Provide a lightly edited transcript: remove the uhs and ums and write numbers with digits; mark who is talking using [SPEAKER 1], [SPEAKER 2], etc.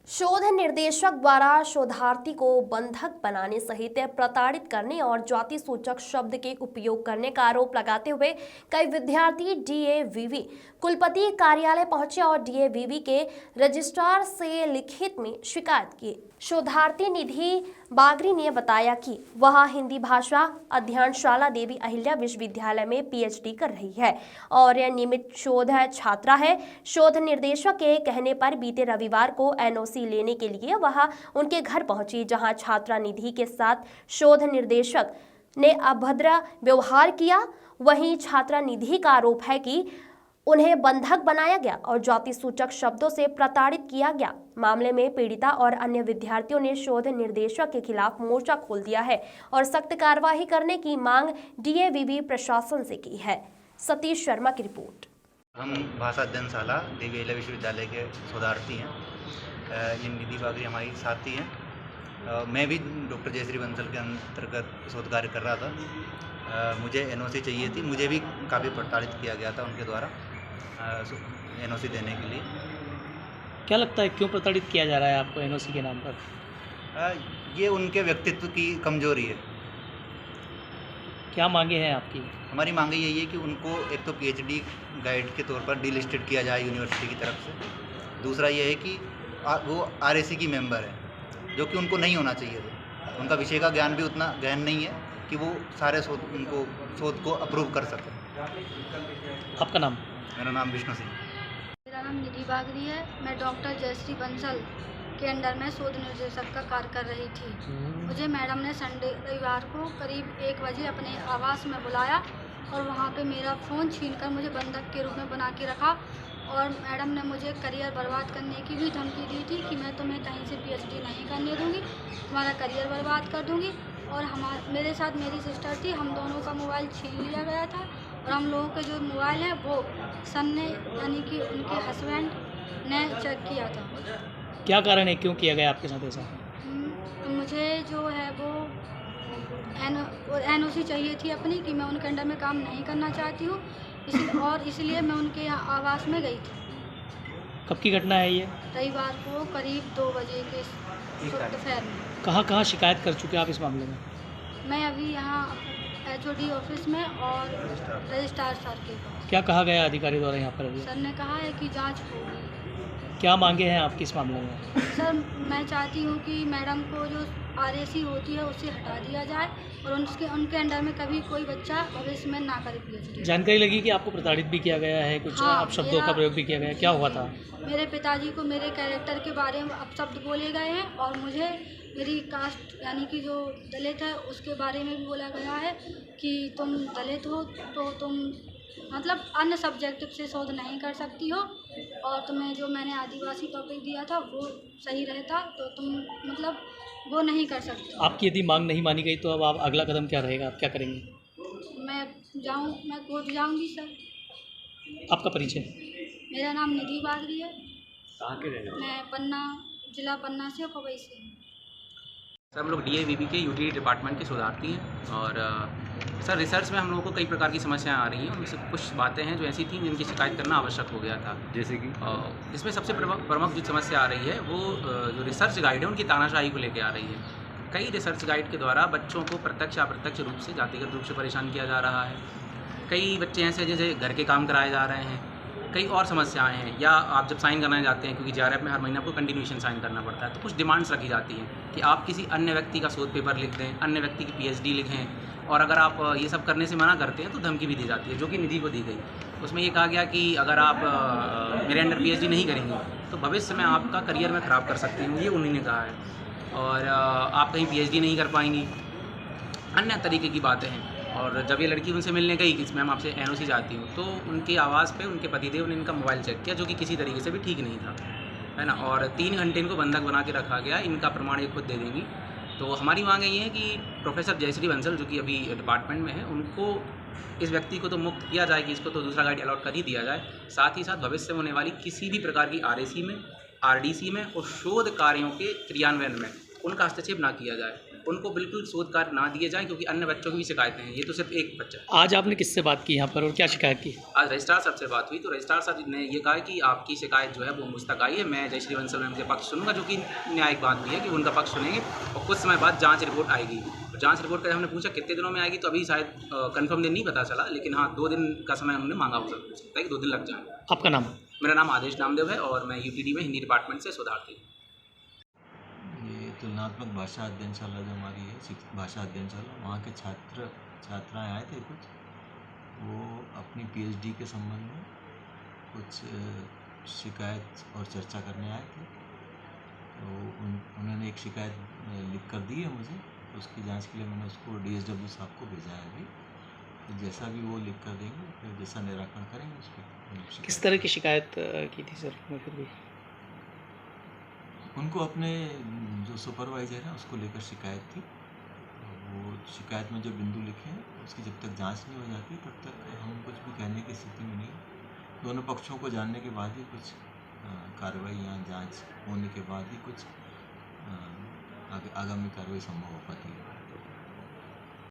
[SPEAKER 1] शोध निर्देशक द्वारा शोधार्थी को बंधक बनाने सहित प्रताड़ित करने और जाति सूचक शब्द के उपयोग करने का आरोप लगाते हुए कई विद्यार्थी डीएवीवी कुलपति कार्यालय पहुंचे और डीएवीवी के रजिस्ट्रार से लिखित में शिकायत की। शोधार्थी निधि बागरी ने बताया कि वह हिंदी भाषा अध्ययनशाला देवी अहिल्या विश्वविद्यालय में पीएचडी कर रही है और नियमित शोध छात्रा है। शोध निर्देशक के कहने पर बीते रविवार को एनओसी लेने के लिए वह उनके घर पहुंची, जहां छात्रा निधि के साथ शोध निर्देशक ने अभद्र व्यवहार किया। वहीं छात्रा निधि का आरोप है कि उन्हें बंधक बनाया गया और जाति सूचक शब्दों से प्रताड़ित किया गया। मामले में पीड़िता और अन्य विद्यार्थियों ने शोध निर्देशक के खिलाफ मोर्चा खोल दिया है और सख्त कार्रवाई करने की मांग डीएवीवी प्रशासन से की है। सतीश शर्मा की रिपोर्ट।
[SPEAKER 2] हम भाषा अध्ययनशाला देवी अहिल्या विश्वविद्यालय के शोधार्थी हैं। ये निधि बागरी हमारी साथी हैं। मैं भी डॉक्टर जयश्री बंसल के अंतर्गत शोध कार्य कर रहा था। मुझे एनओसी चाहिए थी। मुझे भी काफ़ी प्रताड़ित किया गया था उनके द्वारा एनओसी देने के लिए।
[SPEAKER 3] क्या लगता है क्यों प्रताड़ित किया जा रहा है आपको एनओसी के नाम पर?
[SPEAKER 2] ये उनके व्यक्तित्व की कमजोरी है।
[SPEAKER 3] क्या मांगे हैं आपकी?
[SPEAKER 2] हमारी मांगे यही है कि उनको एक तो पीएचडी गाइड के तौर पर डीलिस्टेड किया जाए यूनिवर्सिटी की तरफ से। दूसरा ये है कि वो आरएसी की मेंबर है, जो कि उनको नहीं होना चाहिए था। उनका विषय का ज्ञान भी उतना गहन नहीं है कि वो सारे शोध को अप्रूव कर सकें।
[SPEAKER 3] आपका नाम?
[SPEAKER 2] मेरा नाम विष्णु सिंह।
[SPEAKER 4] मेरा नाम निधि बागरी है। मैं डॉक्टर जयश्री बंसल के अंडर में शोध निर्देशक का कार्य कर रही थी। मुझे मैडम ने रविवार को करीब 1 बजे अपने आवास में बुलाया और वहाँ पे मेरा फ़ोन छीनकर मुझे बंधक के रूप में बना के रखा और मैडम ने मुझे करियर बर्बाद करने की भी धमकी दी थी कि मैं तुम्हें कहीं से पीएचडी नहीं करने दूँगी, तुम्हारा करियर बर्बाद कर दूँगी। और मेरे साथ मेरी सिस्टर थी, हम दोनों का मोबाइल छीन लिया गया था और हम लोगों के जो मोबाइल है वो सन ने यानी कि उनके हस्बैंड ने चेक किया था।
[SPEAKER 3] क्या कारण है, क्यों किया गया आपके साथ ऐसा?
[SPEAKER 4] मुझे जो है वो एनओसी चाहिए थी अपनी कि मैं उनके अंडर में काम नहीं करना चाहती हूँ, इसलिए मैं उनके आवास में गई थी।
[SPEAKER 3] कब की घटना है ये?
[SPEAKER 4] रविवार को करीब 2 बजे के दोपहर में।
[SPEAKER 3] कहाँ शिकायत कर चुके आप इस मामले में?
[SPEAKER 4] मैं अभी यहाँ एचओडी ऑफिस में और रजिस्ट्रार सर के पास।
[SPEAKER 3] क्या कहा गया अधिकारी द्वारा यहाँ पर?
[SPEAKER 4] सर ने कहा है कि जांच होगी।
[SPEAKER 3] क्या मांगे हैं आपकी इस मामले में?
[SPEAKER 4] सर मैं चाहती हूँ कि मैडम को जो आरएसी होती है उससे हटा दिया जाए और उनके अंडर में कभी कोई बच्चा भविष्य में ना करे पीएचडी।
[SPEAKER 3] जानकारी लगी कि आपको प्रताड़ित भी किया गया है, कुछ अपशब्दों का प्रयोग भी किया गया है, क्या हुआ था?
[SPEAKER 4] मेरे पिताजी को मेरे कैरेक्टर के बारे में अपशब्द बोले गए हैं और मुझे मेरी कास्ट यानी कि जो दलित है उसके बारे में भी बोला गया है कि तुम दलित हो तो तुम मतलब अन्य सब्जेक्ट से शोध नहीं कर सकती हो और तुम्हें जो मैंने आदिवासी टॉपिक दिया था वो सही रहता तो तुम मतलब वो नहीं कर सकते।
[SPEAKER 3] आपकी यदि मांग नहीं मानी गई तो अब आप अगला कदम क्या रहेगा, आप क्या करेंगे?
[SPEAKER 4] मैं कोर्ट जाऊंगी सर।
[SPEAKER 3] आपका परिचय?
[SPEAKER 4] मेरा नाम निधि बागरी है।
[SPEAKER 3] कहाँ के रहने वाले?
[SPEAKER 4] मैं पन्ना, जिला पन्ना से पवई से।
[SPEAKER 5] सर हम लोग डीएवीवी के यूटिलिटी डिपार्टमेंट के शोधार्थी हैं और सर रिसर्च में हम लोगों को कई प्रकार की समस्याएं आ रही हैं। उनमें से कुछ बातें हैं जो ऐसी थी जिनकी शिकायत करना आवश्यक हो गया था।
[SPEAKER 3] जैसे कि
[SPEAKER 5] इसमें सबसे प्रमुख जो समस्या आ रही है वो जो रिसर्च गाइड है उनकी तानाशाही को लेकर आ रही है। कई रिसर्च गाइड के द्वारा बच्चों को प्रत्यक्ष अप्रत्यक्ष रूप से जातिगत रूप से परेशान किया जा रहा है। कई बच्चे ऐसे जैसे घर के काम कराए जा रहे हैं। कई और समस्याएं हैं, या आप जब साइन करने जाते हैं क्योंकि जेआरएफ में हर महीने आपको कंटिन्यूएशन साइन करना पड़ता है, तो कुछ डिमांड्स रखी जाती हैं कि आप किसी अन्य व्यक्ति का शोध पेपर लिख दें, अन्य व्यक्ति की पीएचडी लिखें, और अगर आप ये सब करने से मना करते हैं तो धमकी भी दी जाती है, जो कि निधि को दी गई। उसमें ये कहा गया कि अगर आप मेरे अंडर पीएचडी नहीं करेंगे तो भविष्य में आपका करियर में ख़राब कर सकती हूँ, ये उन्हीं ने कहा है, और आप कहीं पीएचडी नहीं कर पाएंगी, अन्य तरीके की बातें हैं। और जब ये लड़की उनसे मिलने गई कि मैम आपसे एनओसी चाहती हूँ, तो उनके आवाज़ पे उनके पतिदेव ने इनका मोबाइल चेक किया, जो कि किसी तरीके से भी ठीक नहीं था, है ना, और 3 घंटे इनको बंधक बना के रखा गया। इनका प्रमाण ये खुद दे देंगी। तो हमारी मांग ये है कि प्रोफेसर जयश्री बंसल जो कि अभी डिपार्टमेंट में है, उनको इस व्यक्ति को तो मुक्त किया जाए कि इसको तो दूसरा गाइड अलॉट कर ही दिया जाए, साथ ही साथ भविष्य में होने वाली किसी भी प्रकार की आरएसी में, आरडीसी में और शोध कार्यों के क्रियान्वयन में उनका हस्तक्षेप ना किया जाए। उनको बिल्कुल शोध कार्य ना दिए जाएं, क्योंकि अन्य बच्चों की भी शिकायतें हैं। ये तो सिर्फ एक बच्चा है।
[SPEAKER 3] आज आपने किससे बात की यहाँ पर और क्या शिकायत की?
[SPEAKER 5] आज रजिस्ट्रार साहब से बात हुई तो रजिस्ट्रार साहब ने ये कहा कि आपकी शिकायत जो है वो मुझ तक आई है, मैं जयश्री बंसल मैम के पक्ष सुनूंगा, जो कि न्यायिक बात भी है कि उनका पक्ष सुनेंगे और कुछ समय बाद जांच रिपोर्ट आएगी। तो जांच रिपोर्ट का हमने पूछा कितने दिनों में आएगी, तो अभी शायद कंफर्म दिन नहीं पता चला, लेकिन हाँ 2 दिन का समय उन्होंने मांगा। हो सकता है कि 2 दिन लग जाए।
[SPEAKER 3] आपका नाम?
[SPEAKER 5] मेरा नाम आदेश नामदेव है और मैं यूटीडी में हिंदी डिपार्टमेंट से शोधार्थी हूँ।
[SPEAKER 6] ये तुलनात्मक भाषा अध्ययनशाला जो हमारी है भाषा अध्ययनशाला, वहाँ के छात्राएं आए थे कुछ, वो अपनी पीएचडी के संबंध में कुछ शिकायत और चर्चा करने आए थे। तो उन्होंने एक शिकायत लिख कर दी है मुझे, तो उसकी जांच के लिए मैंने उसको डीएसडब्ल्यू साहब को भेजा है अभी। तो जैसा भी वो लिख कर देंगे फिर जैसा निराकरण करेंगे उस पर।
[SPEAKER 3] किस तरह की शिकायत की थी सर? फिर भी
[SPEAKER 6] उनको अपने जो सुपरवाइज़र है उसको लेकर शिकायत थी। वो शिकायत में जो बिंदु लिखे हैं उसकी जब तक जांच नहीं हो जाती तब तक हम कुछ भी कहने की स्थिति में नहीं है। दोनों पक्षों को जानने के बाद ही कुछ कार्रवाई या जांच होने के बाद ही कुछ आगामी कार्रवाई संभव हो पाती है।